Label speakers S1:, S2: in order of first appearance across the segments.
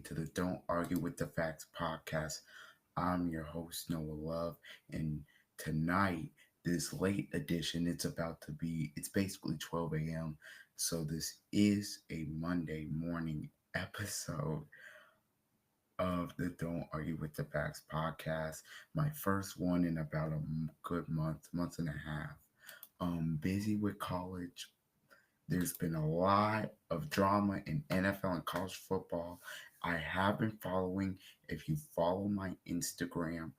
S1: to the Don't Argue with the Facts podcast. I'm your host, Noah Love, and tonight, this late edition, it's basically 12 a.m. So, this is a Monday morning episode of the Don't Argue with the Facts podcast. My first one in about a good month and a half. Busy with college. There's been a lot of drama in NFL and college football. I have been following. If you follow my Instagram,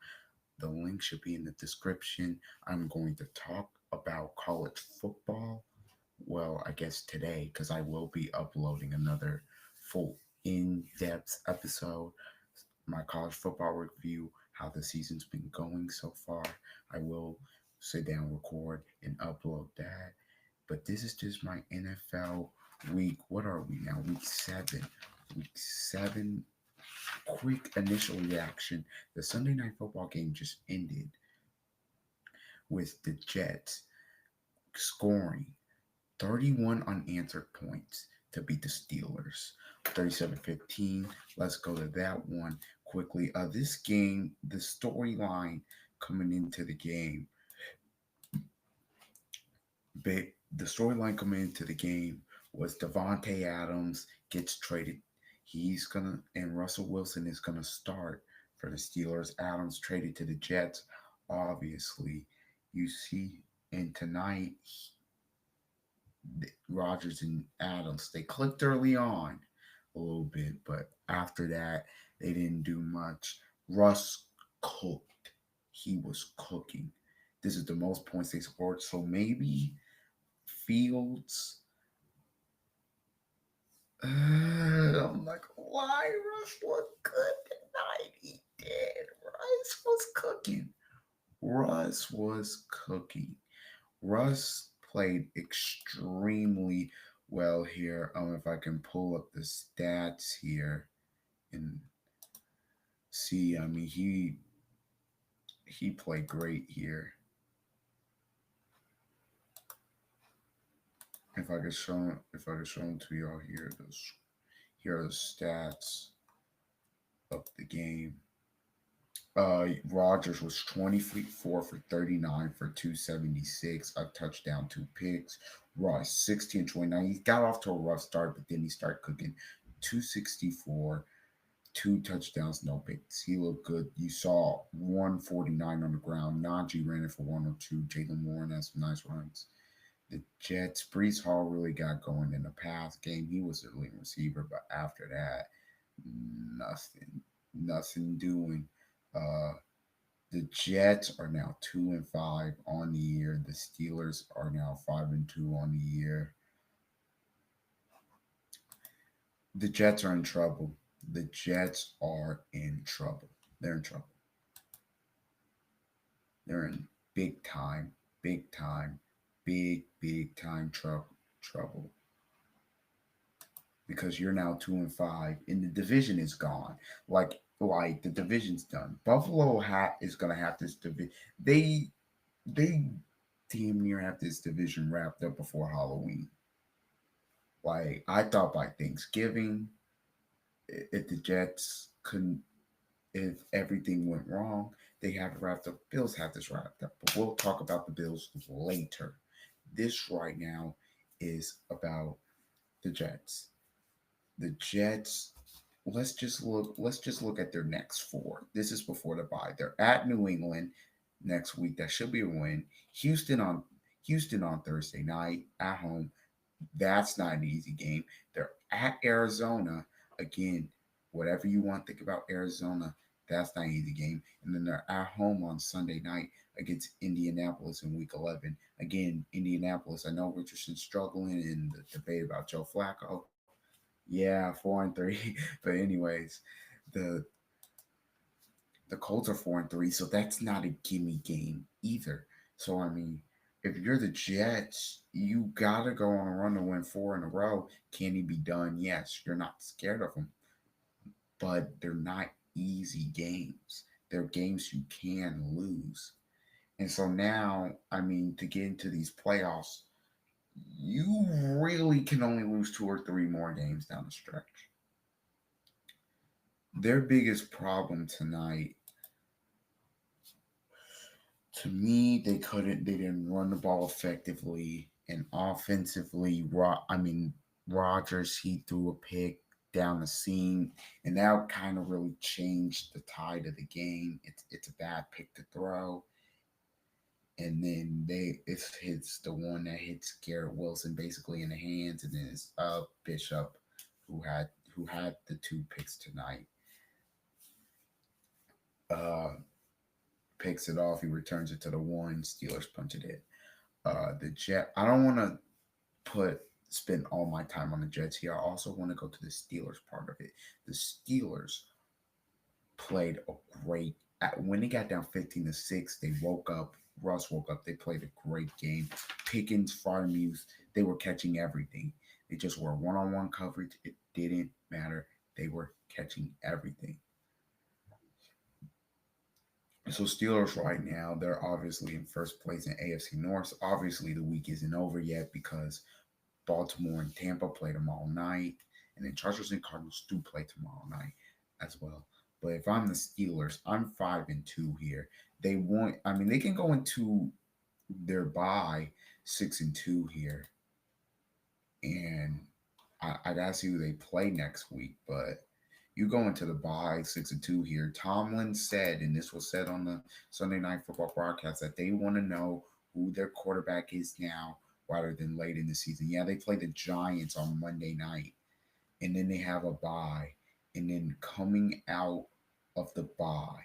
S1: the link should be in the description. I'm going to talk about college football. Well, I guess today, because I will be uploading another full in depth episode. My college football review, how the season's been going so far. I will sit down, record, and upload that. But this is just my NFL week. What are we now? Week 7. Week 7. Quick initial reaction. The Sunday night football game just ended with the Jets scoring 31 unanswered points to beat the Steelers. 37-15. Let's go to that one quickly. This game, the storyline coming into the game, the storyline coming into the game was Devontae Adams gets traded. And Russell Wilson is gonna start for the Steelers. Adams traded to the Jets. Obviously, you see, and tonight Rodgers and Adams, they clicked early on a little bit, but after that they didn't do much. Russ cooked. He was cooking. This is the most points they scored. So maybe Fields. I'm like, why Russ looked good tonight? He did. Russ was cooking. Russ was cooking. Russ played extremely well here. If I can pull up the stats here and see, he played great here. If I could show them to y'all here, here are the stats of the game. Rogers was 24 for 39 for 276, a touchdown, 2 picks. Russ 16 29. He got off to a rough start, but then he started cooking. 264, 2 touchdowns, no picks. He looked good. You saw 149 on the ground. Najee ran it for 102. Jalen Warren has some nice runs. The Jets, Brees Hall really got going in the pass game. He was the leading receiver, but after that, nothing doing. Uh, the Jets are now 2-5 on the year. The Steelers are now 5-2 on the year. The Jets are in trouble. The Jets are in trouble. They're in trouble. They're in big time, big time trouble. Because you're now 2-5, and the division is gone. Like the division's done. Buffalo is gonna have this division. They damn near have this division wrapped up before Halloween. Like I thought by Thanksgiving, if the Jets couldn't, if everything went wrong, they have it wrapped up. Bills have this wrapped up, but we'll talk about the Bills later. This right now is about the Jets. The Jets. Let's just look at their next four. This is before the bye. They're at New England next week. That should be a win. Houston on Thursday night at home. That's not an easy game. They're at Arizona again. Whatever you want to think about Arizona, that's not an easy game. And then they're at home on Sunday night against Indianapolis in Week 11. Again, Indianapolis. I know Richardson's struggling in the debate about Joe Flacco. Yeah, 4-3. But anyways, the the Colts are 4-3, so that's not a gimme game either. So if you're the Jets, you gotta go on a run to win 4 in a row. Can he be done? Yes, you're not scared of him, but they're not easy games. They're games you can lose. And so now, to get into these playoffs, you really can only lose 2 or 3 more games down the stretch. Their biggest problem tonight, to me, they didn't run the ball effectively, and offensively, Rogers, he threw a pick down the seam, and that kind of really changed the tide of the game. It's a bad pick to throw, and then it hits the one that hits Garrett Wilson basically in the hands, and then it's Bishop who had the two picks tonight. Uh, Picks it off. He returns it to the one. Steelers punch it in. The Jet. I don't want to put spend all my time on the Jets here. I also want to go to the Steelers part of it. The Steelers played a great. When they got down 15-6, they woke up. Russ woke up. They played a great game. Pickens, Farmuse, they were catching everything. They just were one-on-one coverage. It didn't matter. They were catching everything. So Steelers right now, they're obviously in first place in AFC North. Obviously, the week isn't over yet because Baltimore and Tampa play tomorrow night, and then Chargers and Cardinals do play tomorrow night as well. But if I'm the Steelers, I'm 5-2 here. They want, I mean, they can go into their bye 6-2 here, and I gotta see who they play next week. But you go into the bye 6-2 here. Tomlin said, and this was said on the Sunday Night Football broadcast, that they want to know who their quarterback is now rather than late in the season. Yeah, they play the Giants on Monday night, and then they have a bye, and then coming out of the bye,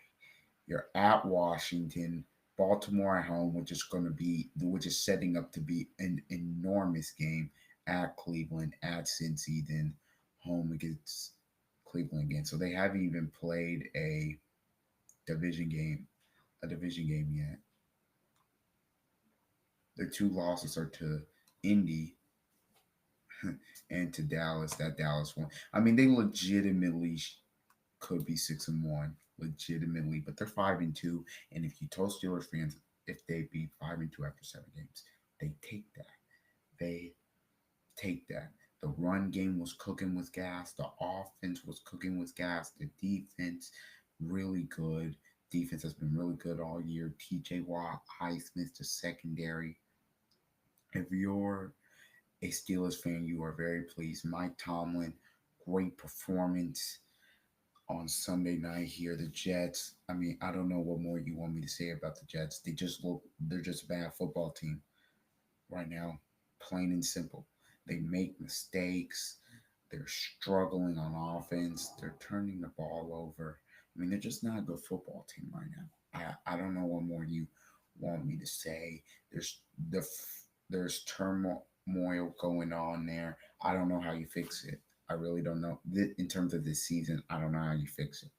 S1: you're at Washington, Baltimore at home, which is setting up to be an enormous game, at Cleveland, at Cincy, then home against Cleveland again. So they haven't even played division game, a division game yet. Their two losses are to Indy and to Dallas. That Dallas one. I mean, they legitimately could be 6-1, legitimately, but they're 5-2. And if you told Steelers fans if they be 5-2 after 7 games, they take that. They take that. The run game was cooking with gas. The offense was cooking with gas. The defense, really good. Defense has been really good all year. TJ Watt, Highsmith, the secondary. If you're a Steelers fan, you are very pleased. Mike Tomlin, great performance on Sunday night here. The Jets, I mean, I don't know what more you want me to say about the Jets. They're just a bad football team right now, plain and simple. They make mistakes. They're struggling on offense. They're turning the ball over. I mean, they're just not a good football team right now. I don't know what more you want me to say. The there's turmoil going on there. I don't know how you fix it. I really don't know. In terms of this season, I don't know how you fix it.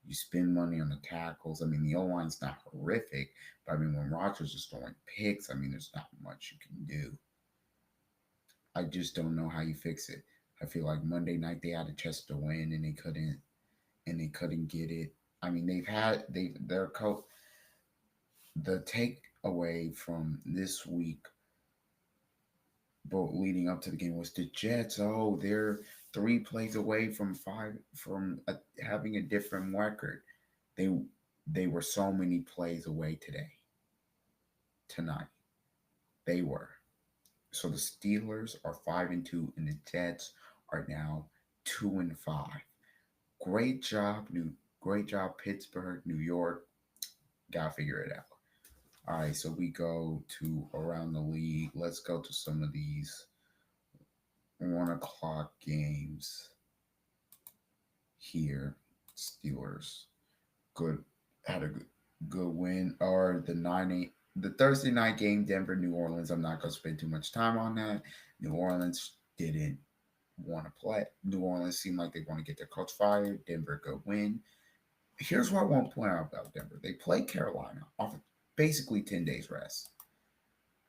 S1: You spend money on the tackles. I mean, the O line's not horrific, but I mean, when Rodgers is throwing picks, I mean, there's not much you can do. I just don't know how you fix it. I feel like Monday night they had a chance to win and they couldn't get it. I mean, their coach. The takeaway from this week, but leading up to the game, was the Jets. Oh, they're 3 plays away from having a different record. They they were so many plays away tonight. They were. So the Steelers are 5-2, and the Jets are now 2-5. Great job, Pittsburgh, New York. Gotta figure it out. All right, so we go to around the league. Let's go to some of these 1 o'clock games here. Steelers good had a good win. Or the Thursday night game, Denver, New Orleans. I'm not gonna spend too much time on that. New Orleans didn't want to play. New Orleans seemed like they want to get their coach fired. Denver good win. Here's what I want to point out about Denver. They play Carolina off of basically 10 days rest.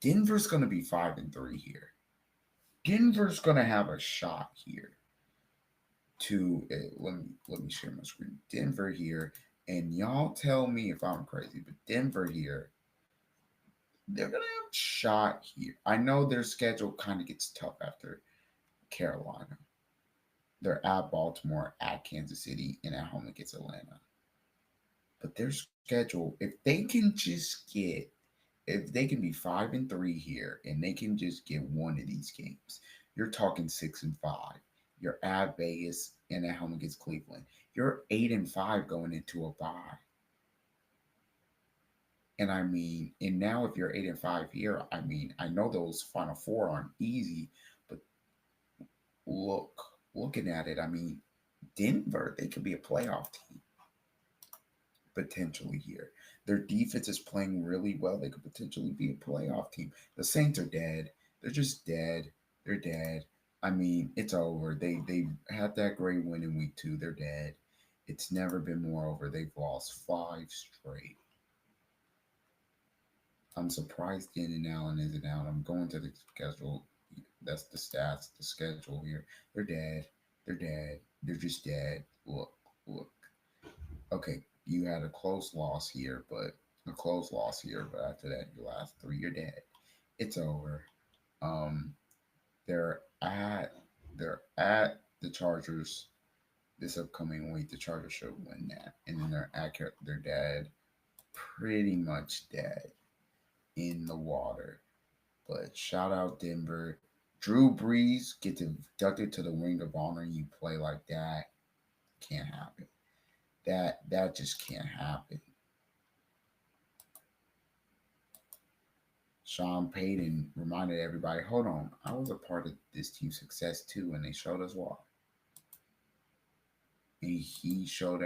S1: Denver's gonna be 5-3 here. Denver's gonna have a shot here to let me share my screen. Denver here, and y'all tell me if I'm crazy, but Denver here, they're gonna have a shot here. I know their schedule kind of gets tough after Carolina. They're at Baltimore, at Kansas City, and at home against Atlanta. But their schedule, if they can be 5-3 here, and they can just get one of these games, you're talking 6-5. You're at Vegas and at home against Cleveland. You're 8-5 going into a bye. And I mean, and now if you're 8-5 here, I mean, I know those Final Four aren't easy, but looking at it, I mean, Denver, they could be a playoff team potentially here. Their defense is playing really well. They could potentially be a playoff team. The Saints are dead. They're just dead. They're dead. I mean, it's over. They had that great win in week 2. They're dead. It's never been more over. They've lost 5 straight. I'm surprised Gannon Allen isn't out. I'm going to the schedule. That's the stats, the schedule here. They're dead. They're dead. They're just dead. Look. Okay, you had a close loss here, but after that, your last 3, you're dead. It's over. Um, they're at they're at the Chargers this upcoming week. The Chargers should win that, and then they're dead, pretty much dead in the water. But shout out Denver. Drew Brees gets inducted to the Ring of Honor. And you play like that, can't happen. That just can't happen. Sean Payton reminded everybody, hold on, I was a part of this team's success too, and they showed us why. And he showed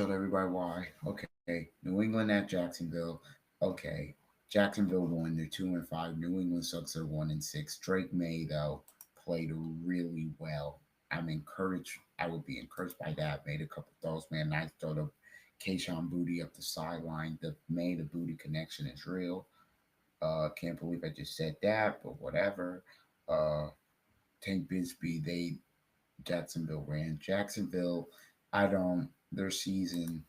S1: everybody why. Okay, New England at Jacksonville. Okay, Jacksonville won. They're 2-5. New England sucks. They're 1-6. Drake May though played really well. I'm encouraged. I would be encouraged by that. Made a couple throws. Man, nice throw to Kayshawn Booty up the sideline. The Booty connection is real. Can't believe I just said that, but whatever. Uh, Tank Bisbee, Jacksonville ran. Jacksonville, I don't. Their season,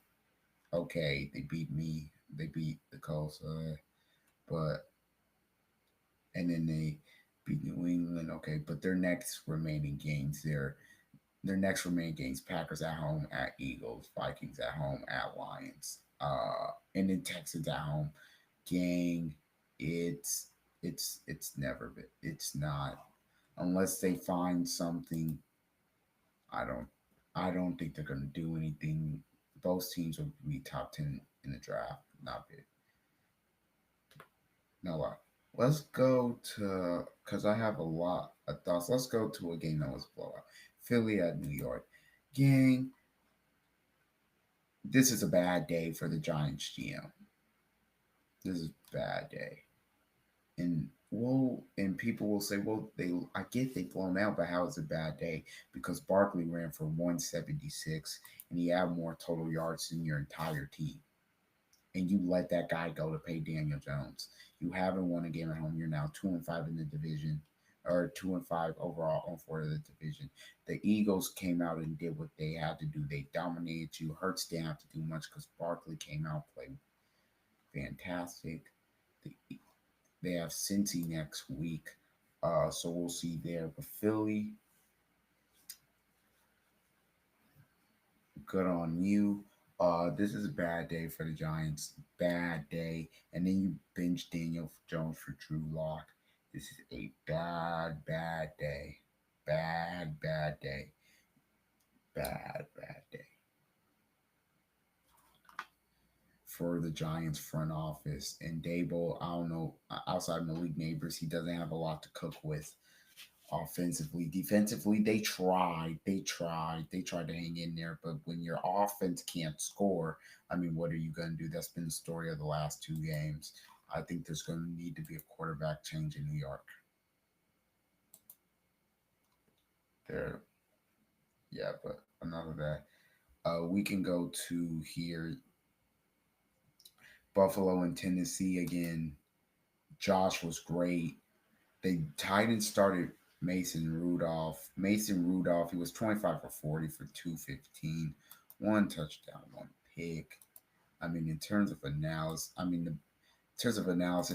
S1: okay, they beat me. They beat the Colts, but and then they beat New England. Okay, but their next remaining games: Packers at home, at Eagles, Vikings at home, at Lions, and then Texans at home. Gang, it's it's not unless they find something. I don't I don't think they're gonna do anything. Both teams will be top 10 in the draft. Not big. No lie. Let's go to because I have a lot of thoughts. Let's go to a game that was a blowout. Philly at New York. Gang, this is a bad day for the Giants GM. This is a bad day. And people will say, well, I get they blown out, but how is it a bad day? Because Barkley ran for 176 and he had more total yards than your entire team. And you let that guy go to pay Daniel Jones. You haven't won a game at home. You're now 2-5 in the division, or 2-5 overall on four of the division. The Eagles came out and did what they had to do. They dominated you. Hurts didn't have to do much because Barkley came out played fantastic. The They have Cincy next week, so we'll see there. But Philly, good on you. This is a bad day for the Giants. Bad day. And then you bench Daniel Jones for Drew Lock. This is a bad day. Bad day. Bad day for the Giants front office. And Dable, I don't know, outside Malik Neighbors, he doesn't have a lot to cook with offensively. Defensively, they tried to hang in there, but when your offense can't score, I mean, what are you going to do? That's been the story of the last 2 games. I think there's going to need to be a quarterback change in New York. There, yeah, but enough of that. We can go to here, Buffalo and Tennessee again. Josh was great. The Titans started Mason Rudolph, he was 25 for 40 for 215, one touchdown, one pick. I mean, in terms of analysis,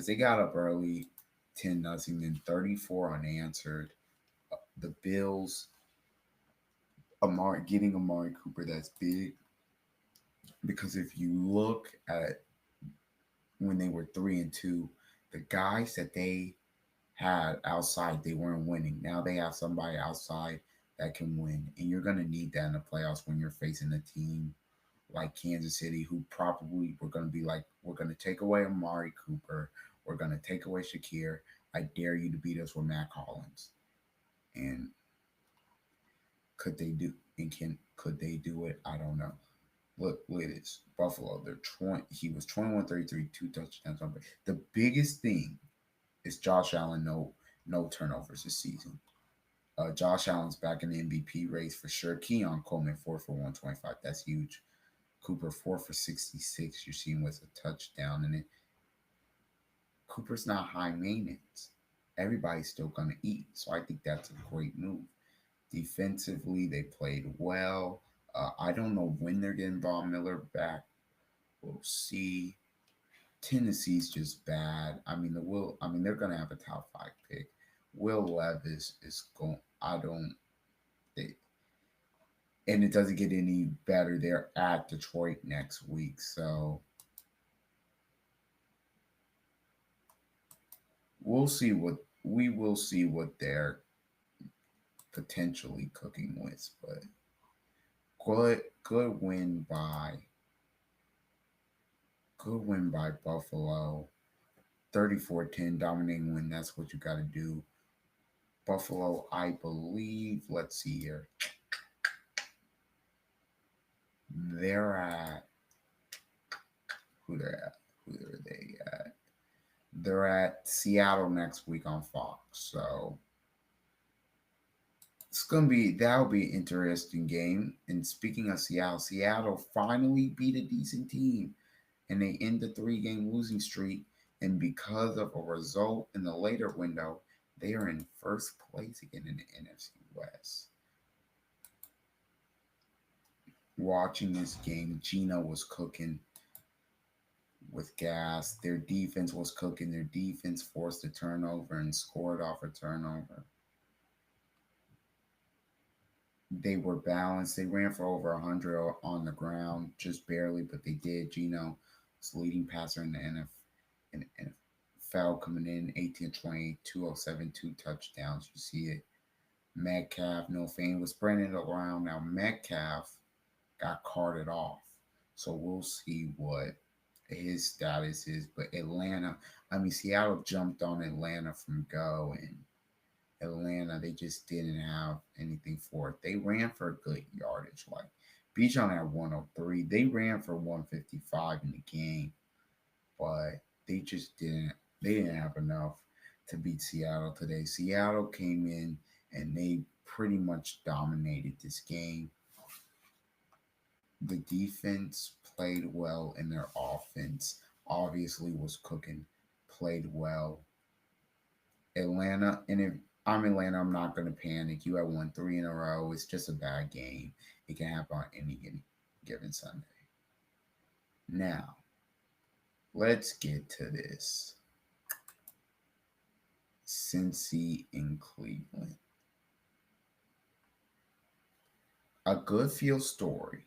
S1: they got up early. 10-0, then 34 unanswered. The Bills, getting Amari Cooper, that's big because if you look at when they were 3-2, the guys that they had outside, they weren't winning. Now they have somebody outside that can win, and you're gonna need that in the playoffs when you're facing a team like Kansas City, who probably were gonna be like, we're gonna take away Amari Cooper, we're gonna take away Shakir. I dare you to beat us with Matt Collins. And could they do? And could they do it? I don't know. Look at this. Buffalo, they're 20. He was 21-33, 2 touchdowns. The biggest thing is Josh Allen, no turnovers this season. Josh Allen's back in the MVP race for sure. Keon Coleman 4 for 125. That's huge. Cooper 4 for 66. You're seeing with a touchdown in it. Cooper's not high maintenance. Everybody's still gonna eat. So I think that's a great move. Defensively, they played well. I don't know when they're getting Von Miller back. We'll see. Tennessee's just bad. I mean, they're gonna have a top 5 pick. Will Levis is going. I don't. They, and it doesn't get any better. They're at Detroit next week, so we will see what they're potentially cooking with. But good win by Buffalo. 34-10 dominating win. That's what you got to do. Buffalo, I believe. Let's see here. They're at who they're at. Who are they at? They're at Seattle next week on Fox. So that'll be an interesting game. And speaking of Seattle, Seattle finally beat a decent team, and they end the 3-game losing streak. And because of a result in the later window, they are in first place again in the NFC West. Watching this game, Gino was cooking with gas. Their defense was cooking. Their defense forced a turnover and scored off a turnover. They were balanced. They ran for over 100 on the ground, just barely, but they did. Gino was leading passer in the NFL coming in 18-20, 207, 2 touchdowns. You see it. Metcalf, no fame, was spreading it around. Now Metcalf got carted off. So we'll see what his status is. But Seattle jumped on Atlanta from go, and Atlanta, they just didn't have anything for it. They ran for good yardage. Like Bijan had 103. They ran for 155 in the game, but they just didn't have enough to beat Seattle today. Seattle came in and they pretty much dominated this game. The defense played well, and their offense obviously was cooking, played well. Atlanta, and if I'm Atlanta, I'm not going to panic. You have won 3 in a row. It's just a bad game. It can happen on any given Sunday. Now, let's get to this. Cincy in Cleveland. A good feel story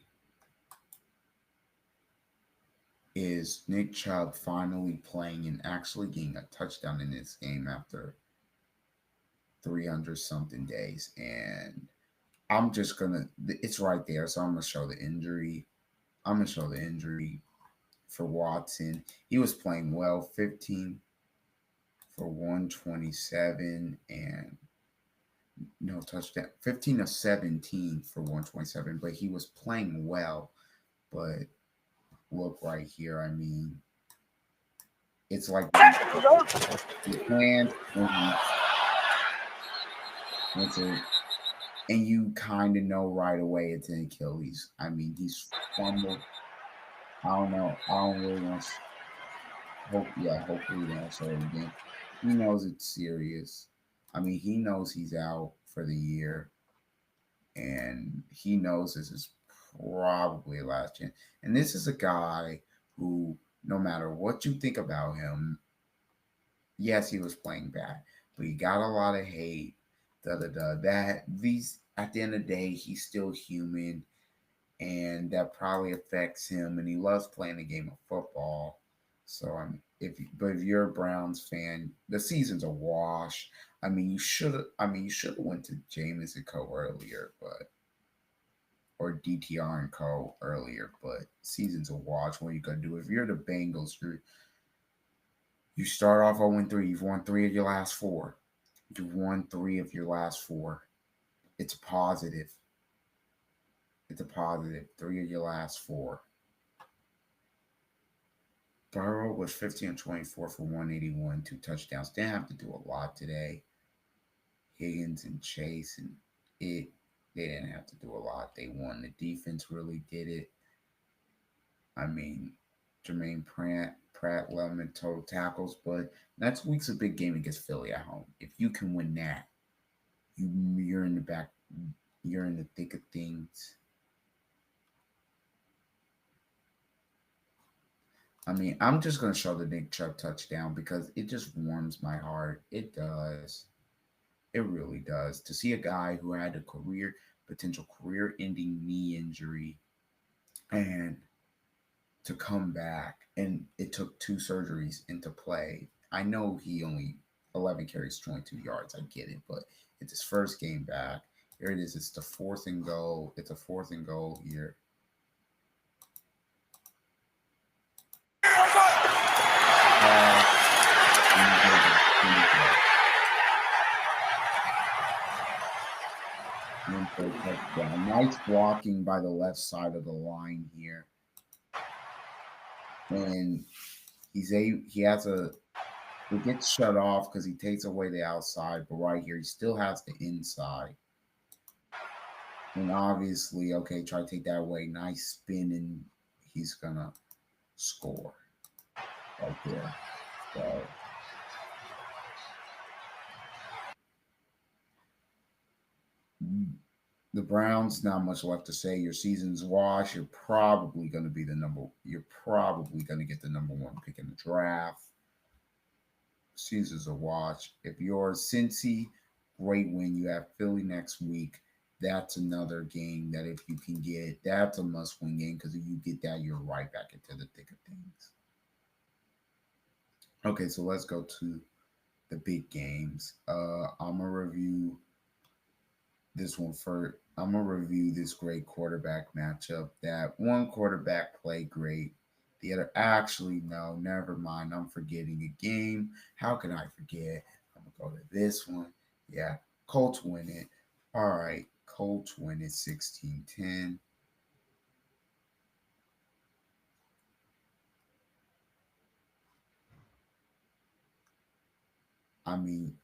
S1: is Nick Chubb finally playing and actually getting a touchdown in this game after 300 something days. And I'm just gonna, it's right there, so I'm gonna show the injury. For Watson. He was playing well, 15 for 127 and no touchdown, 15 of 17 for 127, but he was playing well. But look right here, it's like you plan and you kind of know right away it's an Achilles. He's fumbled. I don't know. I don't really want to. Hopefully they don't show it again. He knows it's serious. He knows he's out for the year, and he knows this is probably last chance. And this is a guy who, no matter what you think about him, Yes, he was playing bad, but he got a lot of hate. Da da da. That these at the end of the day, he's still human, and that probably affects him. And he loves playing the game of football. So I'm if you're a Browns fan, the season's a wash. You should have went to Jameis and Co earlier, but or DTR and Co earlier, but season's a wash. What are you gonna do? If you're the Bengals, you start off 0-3. You've won three of your last four. You've won three of your last four. It's a positive. It's a positive. Three of your last four. Burrow was 15 and 24 for 181, two touchdowns. Didn't have to do a lot today. Higgins and Chase and it they didn't have to do a lot. They won. The defense really did it. I mean, Jermaine Pratt 11 total tackles, but next week's a big game against Philly at home. If you can win that, you're in the back. You're in the thick of things. I'm just gonna show the Nick Chubb touchdown because it just warms my heart. It does. It really does. To see a guy who had a potential career-ending knee injury, and to come back, and it took two surgeries into play. I know he only 11 carries, 22 yards. I get it, but it's his first game back. Here it is. It's the fourth and goal. It's a fourth and goal here. Touchdown. Nice blocking by the left side of the line here, and he has a it gets shut off because he takes away the outside, but right here he still has the inside. And obviously, okay, try to take that away. Nice spin, and he's gonna score right there. So the Browns, not much left to say. Your season's washed. You're probably gonna get the number one pick in the draft. Season's a watch. If you're Cincy, great win. You have Philly next week. That's another game that if you can get, that's a must-win game because if you get that, you're right back into the thick of things. Okay, so let's go to the big games. I'm gonna review this one first. I'm gonna review this great quarterback matchup. That one quarterback played great. The other, actually, no, never mind. I'm forgetting a game. How can I forget? I'm gonna go to this one. Yeah, Colts win it. All right, Colts win it 16-10. I mean,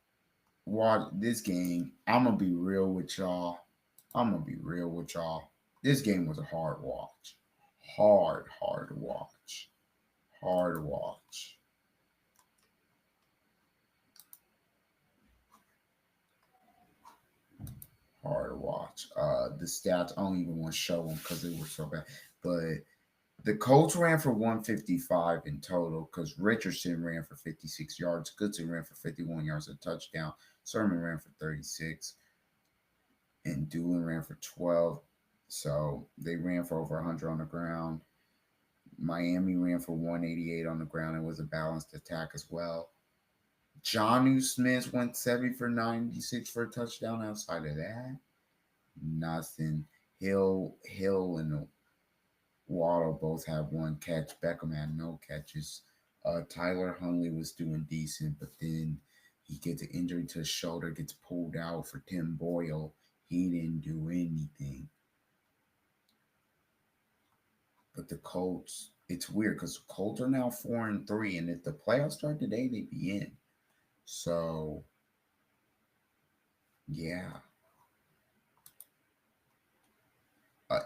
S1: what this game, I'm gonna be real with y'all. I'm gonna be real with y'all. This game was a hard watch. Hard watch. Hard watch. Hard watch. The stats, I don't even want to show them because they were so bad. But the Colts ran for 155 in total because Richardson ran for 56 yards. Goodson ran for 51 yards, a touchdown. Sermon ran for 36. And Doolin ran for 12. So they ran for over 100 on the ground. Miami ran for 188 on the ground. It was a balanced attack as well. Johnu Smith went 70 for 96 for a touchdown. Outside of that, nothing. Hill and Waddle both have one catch. Beckham had no catches. Tyler Huntley was doing decent, but then he gets an injury to his shoulder, gets pulled out for Tim Boyle. He didn't do anything. But the Colts, it's weird because the Colts are now 4-3, and if the playoffs start today, they'd be in. So yeah,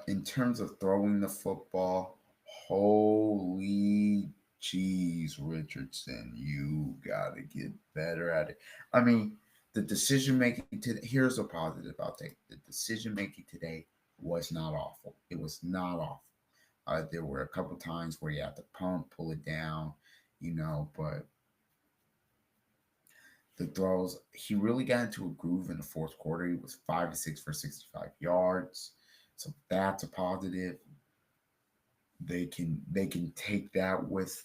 S1: in terms of throwing the football, holy jeez, Richardson, you gotta get better at it. I mean, the decision making today. Here's a positive I'll take. The decision making today was not awful. It was not awful. There were a couple times where you had to pull it down, but The throws, he really got into a groove in the fourth quarter. He was 5 of 6 for 65 yards. So that's a positive. They can take that with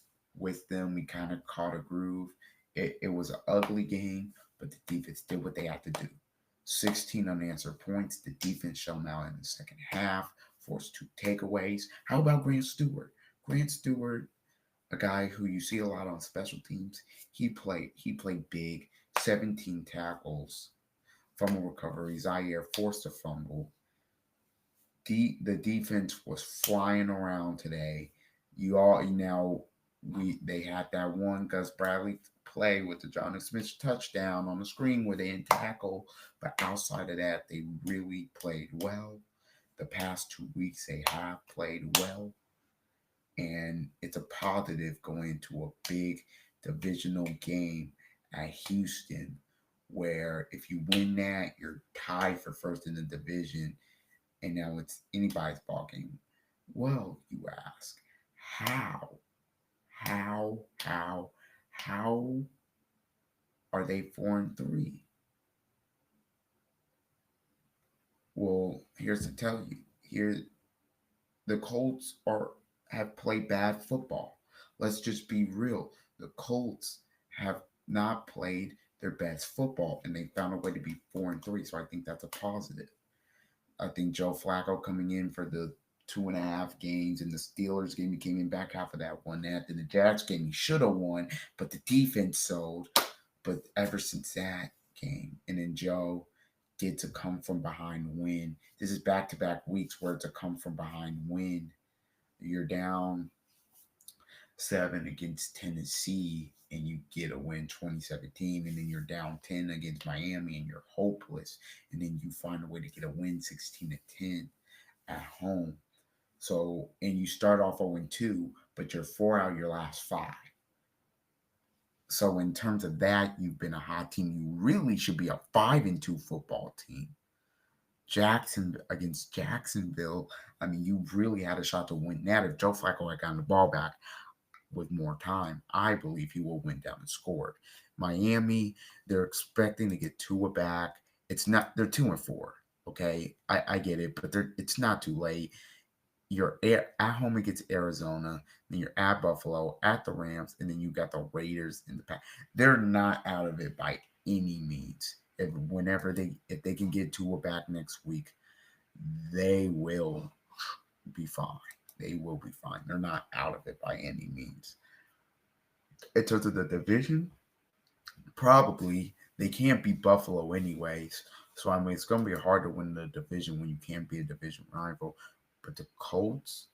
S1: them. We kind of caught a groove. It was an ugly game, but the defense did what they had to do. 16 unanswered points. The defense showed out in the second half, forced 2 takeaways. How about Grant Stewart? Grant Stewart, a guy who you see a lot on special teams. He played big. 17 tackles, fumble recovery. Zaire forced a fumble. The defense was flying around today. You all now we they had that one Gus Bradley play with the Jonnu Smith touchdown on the screen where they didn't tackle, but outside of that, they really played well. The past 2 weeks they have played well, and it's a positive going into a big divisional game at Houston, where if you win that, you're tied for first in the division, and now it's anybody's ball game. Well, you ask, how, how, how are they 4-3? Well, here's to tell you. Here, the Colts are have played bad football. Let's just be real. The Colts have not played their best football, and they found a way to be 4-3. So I think that's a positive. I think Joe Flacco coming in for the 2.5 games, and the Steelers game, he came in back half of that, won that. Then the Jags game, he should have won, but the defense sold. But ever since that game, and then Joe did to come from behind win. This is back to back weeks where it's a come from behind win. You're down 7 against Tennessee and you get a win 2017, and then you're down 10 against Miami and you're hopeless, and then you find a way to get a win 16-10 at home. So, and you start off 0-2, but you're 4 out of your last 5. So in terms of that, you've been a hot team. You really should be a 5-2 football team. Jackson against Jacksonville, I mean, you really had a shot to win that. If Joe Flacco had gotten the ball back with more time, I believe he will win down and scored. Miami, they're expecting to get Tua back. It's not, they're 2-4. Okay, I get it, but it's not too late. You're at home against Arizona, then you're at Buffalo, at the Rams, and then you got the Raiders in the pack. They're not out of it by any means. If they can get Tua back next week, they will be fine. They will be fine. They're not out of it by any means. In terms of the division, probably they can't beat Buffalo anyways. So I mean, it's going to be hard to win the division when you can't be a division rival. But the Colts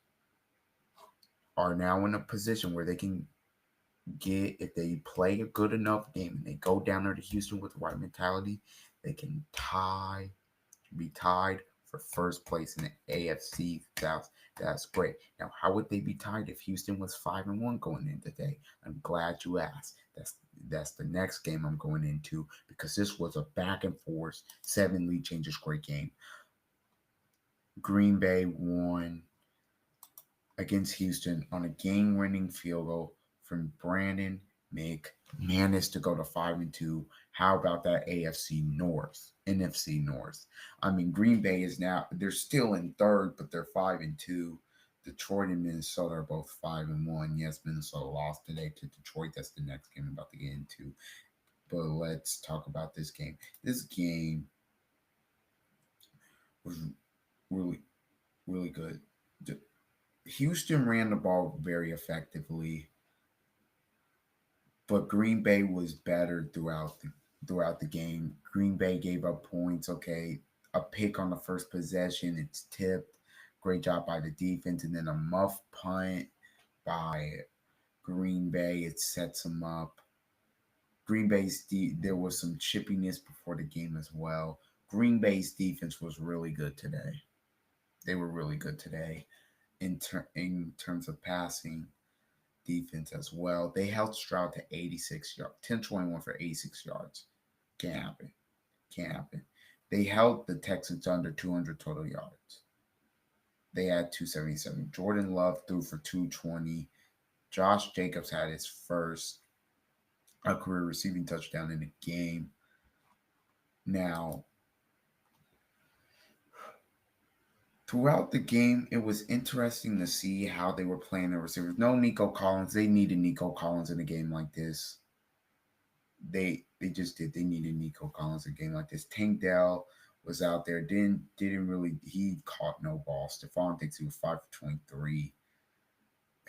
S1: are now in a position where they can get, if they play a good enough game and they go down there to Houston with the right mentality, they can be tied for first place in the AFC South. That's great. Now, how would they be tied if Houston was 5-1 going in today? I'm glad you asked. That's the next game I'm going into, because this was a back and forth 7 lead changes great game. Green Bay won against Houston on a game-winning field goal from Brandon McManus to go to 5-2. How about that NFC North? I mean, Green Bay is now, they're still in third, but they're 5-2. Detroit and Minnesota are both 5-1. Yes, Minnesota lost today to Detroit. That's the next game I'm about to get into. But let's talk about this game. This game was really, really good. Houston ran the ball very effectively, but Green Bay was better throughout the game. Green Bay gave up points. Okay, a pick on the first possession, it's tipped. Great job by the defense, and then a muff punt by Green Bay. It sets them up. There was some chippiness before the game as well. Green Bay's defense was really good today. They were really good today in terms of passing defense as well. They held Stroud to 86 yards, 10-21 for 86 yards. Can't happen. Can't happen. They held the Texans under 200 total yards. They had 277. Jordan Love threw for 220. Josh Jacobs had his first a career receiving touchdown in the game. Now, throughout the game, it was interesting to see how they were playing their receivers. No Nico Collins. They needed Nico Collins in a game like this. They just did. They needed Nico Collins in a game like this. Tank Dell was out there. Didn't really. He caught no ball. Stephon thinks he was 5 for 23.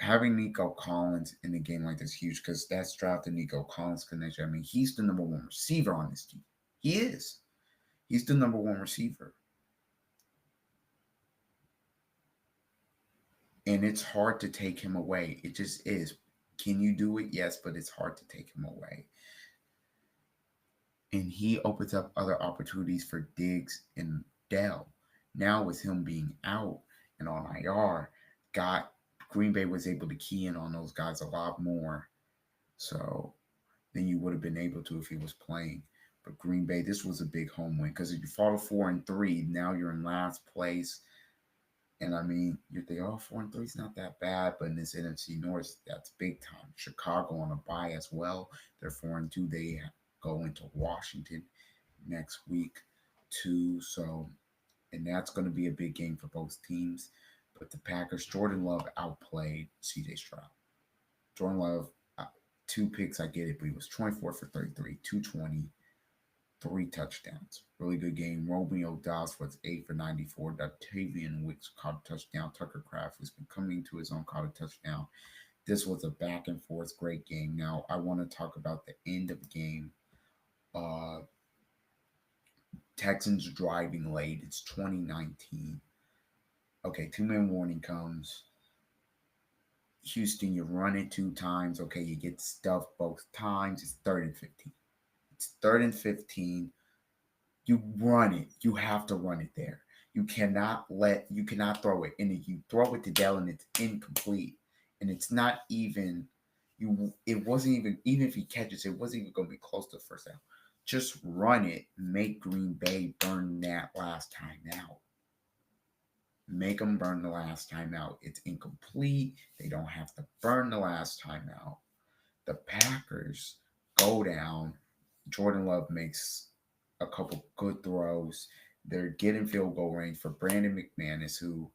S1: Having Nico Collins in a game like this is huge because that's drafted Nico Collins connection. I mean, he's the number one receiver on this team. He is. He's the number one receiver. And it's hard to take him away. It just is. Can you do it? Yes, but it's hard to take him away. And he opens up other opportunities for Diggs and Dell. Now with him being out and on IR, got Green Bay was able to key in on those guys a lot more. So than you would have been able to if he was playing. But Green Bay, this was a big home win because if you fall to 4-3, now you're in last place. And I mean, you think, oh, 4-3 is not that bad, but in this NFC North, that's big time. Chicago on a bye as well. They're 4-2. They go into Washington next week too. So, and that's going to be a big game for both teams. But the Packers, Jordan Love outplayed C.J. Stroud. Jordan Love, 2 picks, I get it, but he was 24 for 33, 220, 3 touchdowns. Really good game. Romeo Dobbs was 8 for 94. Dotavian Wicks caught a touchdown. Tucker Kraft, who's been coming to his own, caught a touchdown. This was a back and forth great game. Now, I want to talk about the end of the game. Uh, Texans driving late. It's 2019. Okay, 2-man warning comes. Houston, you run it 2 times. Okay, you get stuffed both times. It's 3rd and 15. It's 3rd and 15. You run it. You have to run it there. You cannot throw it. And if you throw it to Dell and it's incomplete. And it's not even it wasn't even if he catches it wasn't even gonna be close to the first down. Just run it. Make Green Bay burn that last time out. Make them burn the last time out. It's incomplete. They don't have to burn the last time out. The Packers go down. Jordan Love makes a couple good throws. They're getting field goal range for Brandon McManus, who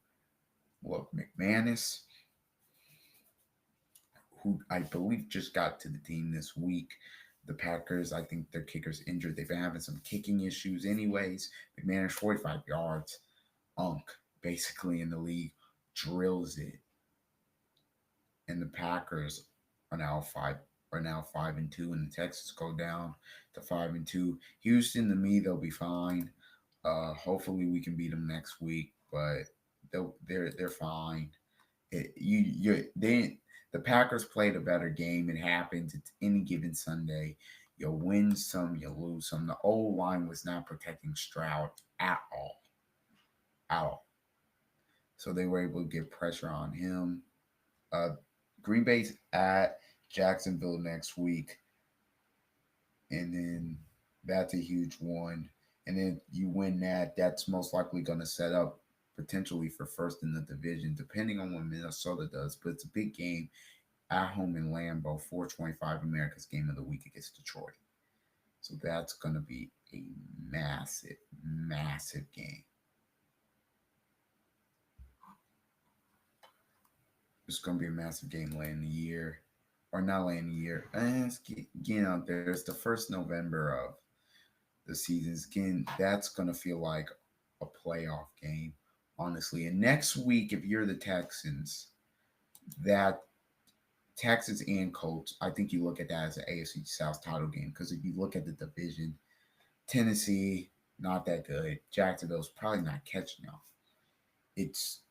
S1: I believe just got to the team this week. The Packers, I think their kicker's injured. They've been having some kicking issues anyways. McManus, 45 yards. Basically in the league, drills it. And the Packers are now 5-2, and the Texans go down to 5-2. Houston, to me, they'll be fine. Hopefully, we can beat them next week, but they're fine. The Packers played a better game. It happens. It's any given Sunday. You win some, you lose some. The old line was not protecting Stroud at all. At all. So they were able to get pressure on him. Green Bay's at Jacksonville next week. And then that's a huge one. And then you win that, that's most likely going to set up potentially for first in the division, depending on what Minnesota does. But it's a big game at home in Lambeau, 425, America's Game of the Week against Detroit. So that's going to be a massive, massive game. It's going to be a massive game late in the year. Or not late in the year. It's getting out there. It's the 1st November of the season. Again, that's going to feel like a playoff game, honestly. And next week, if you're the Texans, that Texans and Colts, I think you look at that as an AFC South title game. Because if you look at the division, Tennessee, not that good. Jacksonville's probably not catching up. It's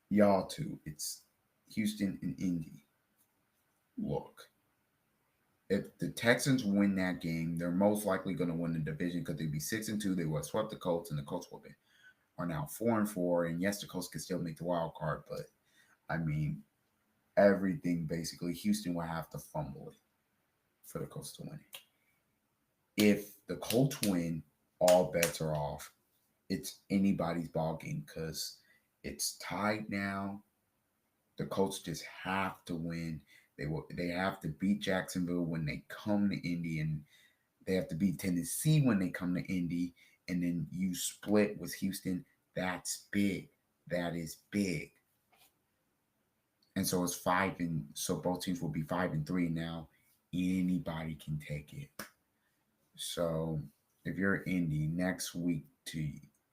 S1: y'all two. It's Houston and Indy. Look, if the Texans win that game, they're most likely going to win the division because they'd be 6-2. They would have swept the Colts, and the Colts are now 4-4. And yes, the Colts can still make the wild card, but I mean, everything basically, Houston will have to fumble it for the Colts to win it. If the Colts win, all bets are off. It's anybody's ball game because it's tied now. The Colts just have to win. They have to beat Jacksonville when they come to Indy, and they have to beat Tennessee when they come to Indy, and then you split with Houston. That's big. That is big. And so it's so both teams will be 5-3 now. Anybody can take it. So if you're Indy next week,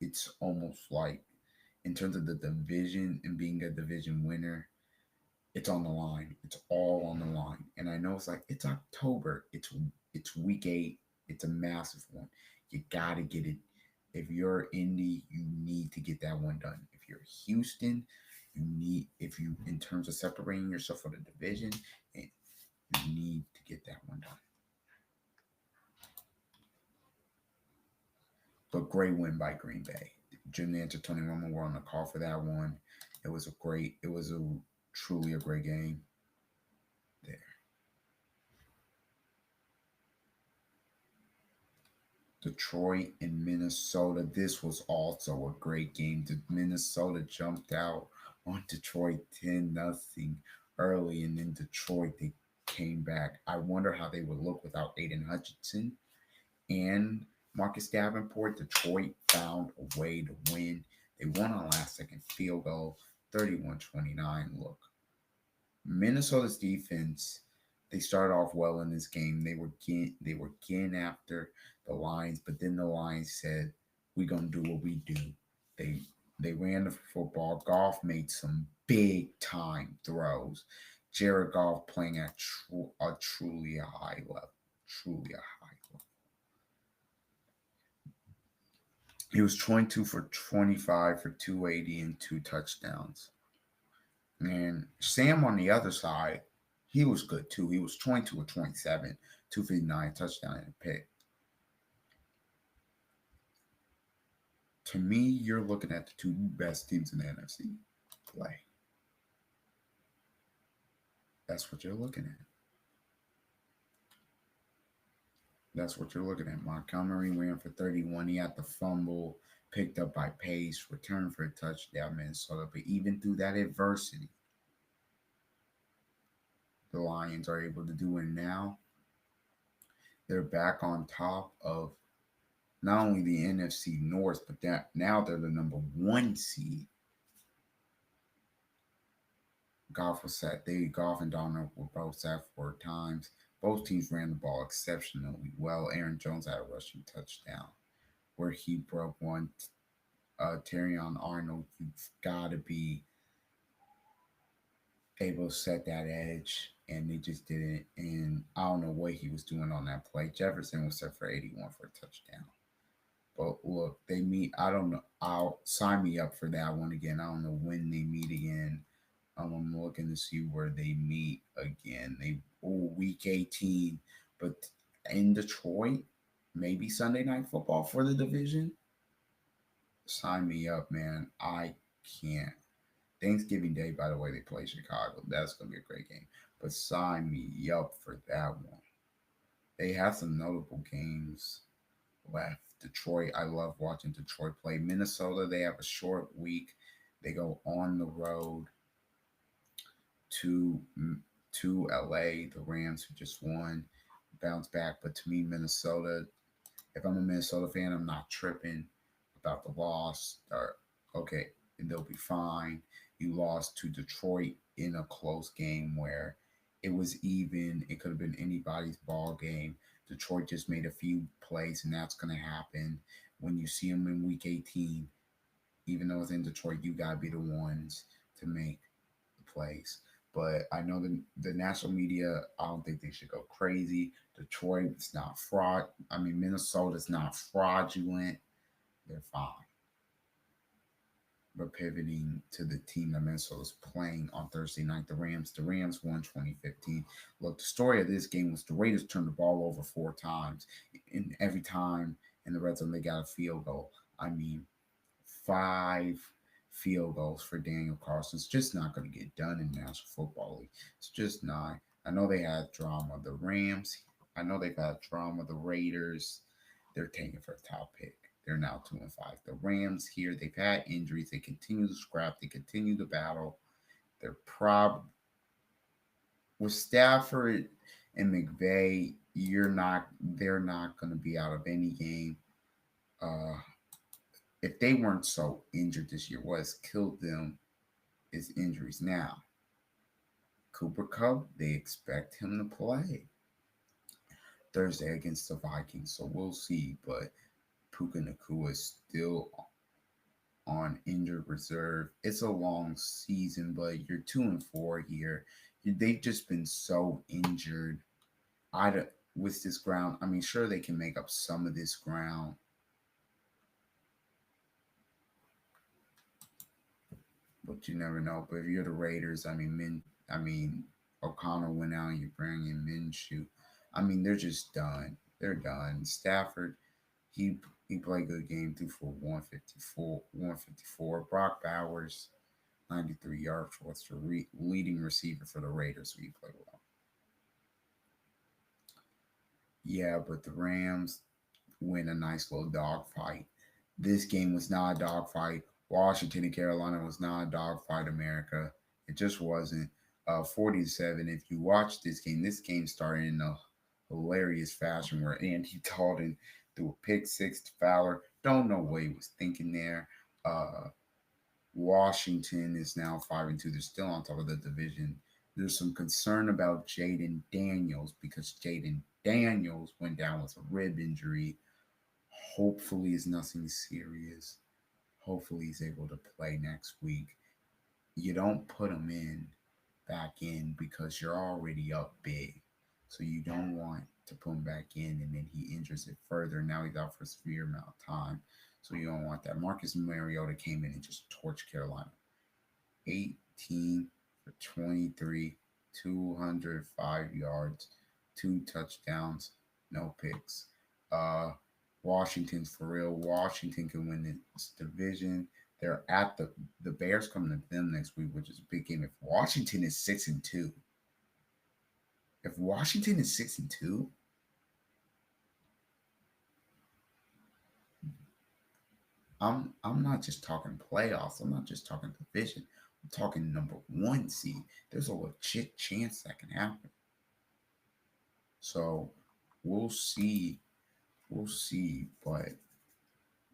S1: it's almost like in terms of the division and being a division winner, it's on the line. It's all on the line. And I know it's like it's October. It's week 8. It's a massive one. You gotta get it. If you're Indy, you need to get that one done. If you're Houston, if you in terms of separating yourself from the division, you need to get that one done. But great win by Green Bay. Jim Nantz and Tony Romo were on the call for that one. It was a truly a great game there. Detroit and Minnesota. This was also a great game. Minnesota jumped out on Detroit 10-0 early, and then Detroit they came back. I wonder how they would look without Aiden Hutchinson and Marcus Davenport. Detroit found a way to win. They won on a last second field goal, 31-29. Look, Minnesota's defense, they started off well in this game. They were getting after the Lions, but then the Lions said, "We're gonna do what we do." They they ran the football. Goff made some big time throws. Jared Goff playing at truly a high level, truly a high level. He was 22 for 25 for 280 and 2 touchdowns. And Sam on the other side, he was good too. He was 22 or 27, 259 touchdown and a pick. To me, you're looking at the two best teams in the NFC play. That's what you're looking at. That's what you're looking at. Montgomery ran for 31. He had the fumble, picked up by Pace, returned for a touchdown, Minnesota. But even through that adversity, the Lions are able to do it now. They're back on top of not only the NFC North, but that now they're the number 1 seed. Goff and Donald were both set 4 times. Both teams ran the ball exceptionally well. Aaron Jones had a rushing touchdown where he broke one. Terrion Arnold, you've got to be able to set that edge, and they just didn't. And I don't know what he was doing on that play. Jefferson was set for 81 for a touchdown. But look, they meet. I don't know. I'll sign me up for that one again. I don't know when they meet again. I'm looking to see where they meet again. Week 18, but in Detroit, maybe Sunday Night Football for the division. Sign me up, man. I can't. Thanksgiving Day, by the way, they play Chicago. That's gonna be a great game. But sign me up for that one. They have some notable games left. Detroit, I love watching Detroit play. Minnesota, they have a short week. They go on the road to LA. The Rams, who just won, bounce back. But to me, Minnesota, if I'm a Minnesota fan, I'm not tripping about the loss. Or okay, they'll be fine. You lost to Detroit in a close game where it was even. It could have been anybody's ball game. Detroit just made a few plays, and that's going to happen when you see them in Week 18. Even though it's in Detroit, you got to be the ones to make the plays. But I know the national media, I don't think they should go crazy. Detroit, it's not fraud. I mean, Minnesota's not fraudulent. They're fine. But pivoting to the team that Minnesota's playing on Thursday night, the Rams. The Rams won 2015. Look, the story of this game was the Raiders turned the ball over 4 times. And every time in the red zone, they got a field goal. I mean, 5 field goals for Daniel Carlson. It's just not going to get done in the National Football League. It's just not. I know they had drama. The Rams, I know they've had drama. The Raiders, they're taking for a top pick. They're now 2-5. The Rams here, they've had injuries. They continue to scrap. They continue to battle. They're prob with Stafford and McVay. You're not. They're not going to be out of any game. Uh, if they weren't so injured this year, what has killed them is injuries. Now, Cooper Cup, they expect him to play Thursday against the Vikings, so we'll see. But Puka Nakua is still on injured reserve. It's a long season, but you're 2-4 here. They've just been so injured. With this ground, I mean, sure they can make up some of this ground, but you never know. But if you're the Raiders, I mean, O'Connell went out. You bring in Minshew. I mean, they're just done. They're done. Stafford, he he played a good game, threw for 154. Brock Bowers, 93 yards, was the leading receiver for the Raiders, so he played well. Yeah, but the Rams win a nice little dogfight. This game was not a dogfight. Washington and Carolina was not a dogfight, America. It just wasn't. 40-7. If you watch this game started in a hilarious fashion where Andy Dalton threw a pick six to Fowler. Don't know what he was thinking there. Uh, Washington is now 5-2. They're still on top of the division. There's some concern about Jaden Daniels because Jaden Daniels went down with a rib injury. Hopefully, it's nothing serious. Hopefully, he's able to play next week. You don't put him back in because you're already up big. So you don't want to put him back in and then he injures it further. Now he's out for a severe amount of time. So you don't want that. Marcus Mariota came in and just torched Carolina. 18 for 23, 205 yards, two touchdowns, no picks. Uh, Washington's for real. Washington can win this division. They're at the Bears coming to them next week, which is a big game. If Washington is 6-2, I'm not just talking playoffs. I'm not just talking division. I'm talking number one seed. There's a legit chance that can happen. So we'll see. We'll see. But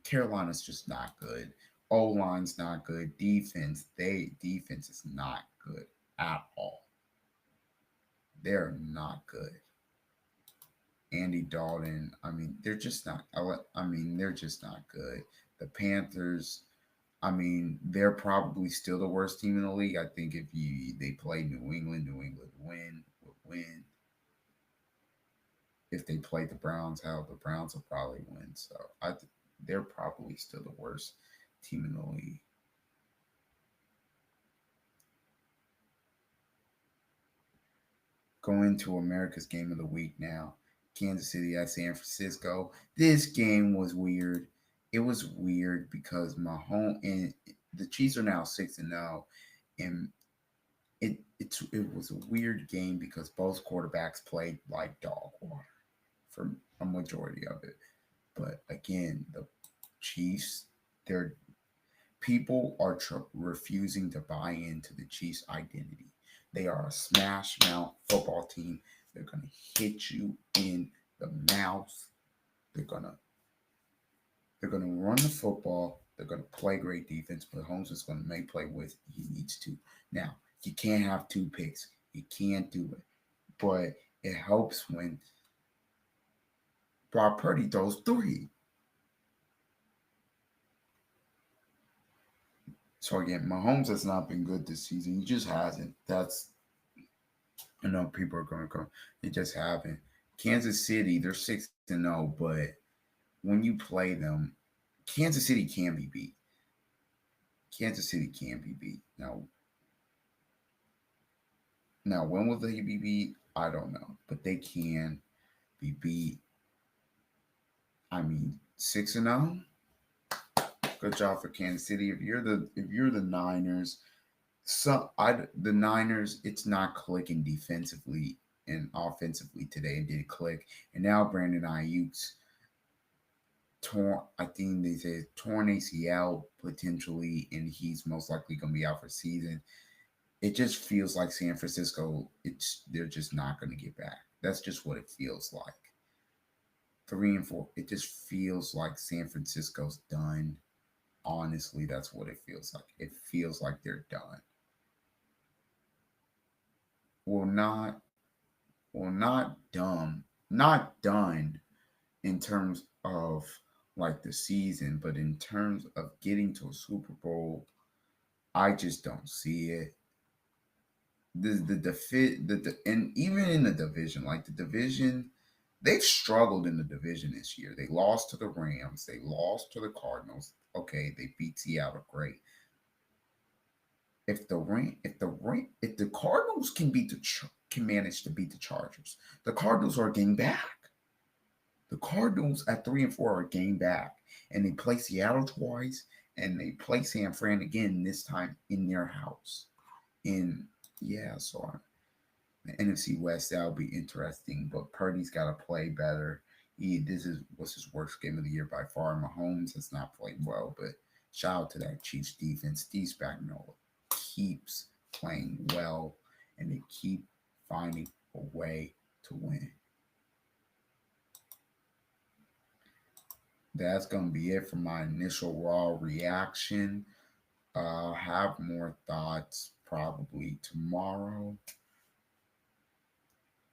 S1: Carolina's just not good. O line's not good. Defense is not good at all. They're not good. Andy Dalton, I mean, they're just not. They're just not good. The Panthers, I mean, they're probably still the worst team in the league. I think if they play New England would win. If they play the Browns, how the Browns will probably win. So they're probably still the worst team in the league. Going to America's game of the week now. Kansas City at San Francisco. This game was weird. It was weird because Mahomes and the Chiefs are now 6-0, and it was a weird game because both quarterbacks played like dog water for a majority of it. But again, the Chiefs, their people are refusing to buy into the Chiefs' identity. They are a smash mouth football team. They're gonna hit you in the mouth. They're gonna they're gonna run the football. They're gonna play great defense, but Holmes is gonna make play with he needs to. Now you can't have two picks. You can't do it, but it helps when Brock Purdy throws three. So again, Mahomes has not been good this season. He just hasn't. I know people are going to come. They just haven't. Kansas City, they're 6-0, but when you play them, Kansas City can be beat. Kansas City can be beat. Now when will they be beat? I don't know, but they can be beat. I mean, 6-0. Good job for Kansas City. If you're the Niners, the Niners, it's not clicking defensively and offensively today. It did click, and now Brandon Ayuk's torn. I think they said torn ACL potentially, and he's most likely going to be out for season. it just feels like San Francisco, they're just not going to get back. That's just what it feels like. 3-4, it just feels like San Francisco's done. Honestly, that's what it feels like. It feels like they're done. Well, not not dumb, not done in terms of like the season, but in terms of getting to a Super Bowl, I just don't see it. And even in the division, like the division, they've struggled in the division this year. They lost to the Rams, they lost to the Cardinals. Okay, they beat Seattle, great. If the Cardinals can manage to beat the Chargers, the Cardinals are getting back. The Cardinals at 3-4 are game back, and they play Seattle twice, and they play San Fran again this time in their house. And yeah, so the NFC West, that'll be interesting. But Purdy's got to play better. This was his worst game of the year by far. Mahomes has not played well, but shout out to that Chiefs defense. Steve Spagnuolo keeps playing well, and they keep finding a way to win. That's going to be it for my initial raw reaction. I'll have more thoughts probably tomorrow.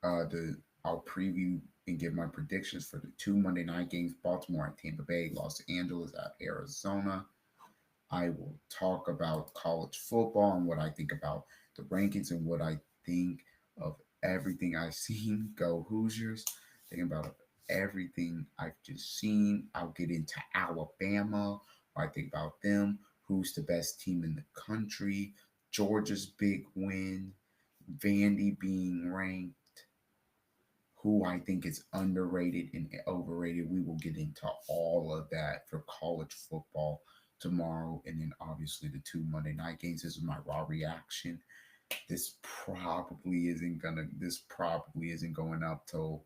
S1: I'll preview and give my predictions for the two Monday night games: Baltimore at Tampa Bay, Los Angeles at Arizona. I will talk about college football and what I think about the rankings and what I think of everything I've seen. Go Hoosiers! Think about everything I've just seen. I'll get into Alabama. What I think about them. Who's the best team in the country? Georgia's big win. Vandy being ranked, who I think is underrated and overrated. We will get into all of that for college football tomorrow. And then obviously the two Monday night games. This is my raw reaction. This probably isn't going up till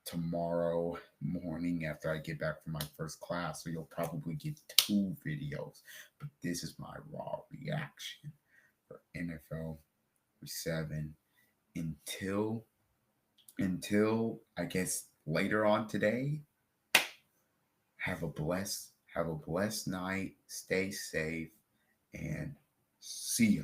S1: tomorrow morning after I get back from my first class. So you'll probably get two videos. But this is my raw reaction for NFL 7 until I guess later on today. Have a blessed night. Stay safe and see ya.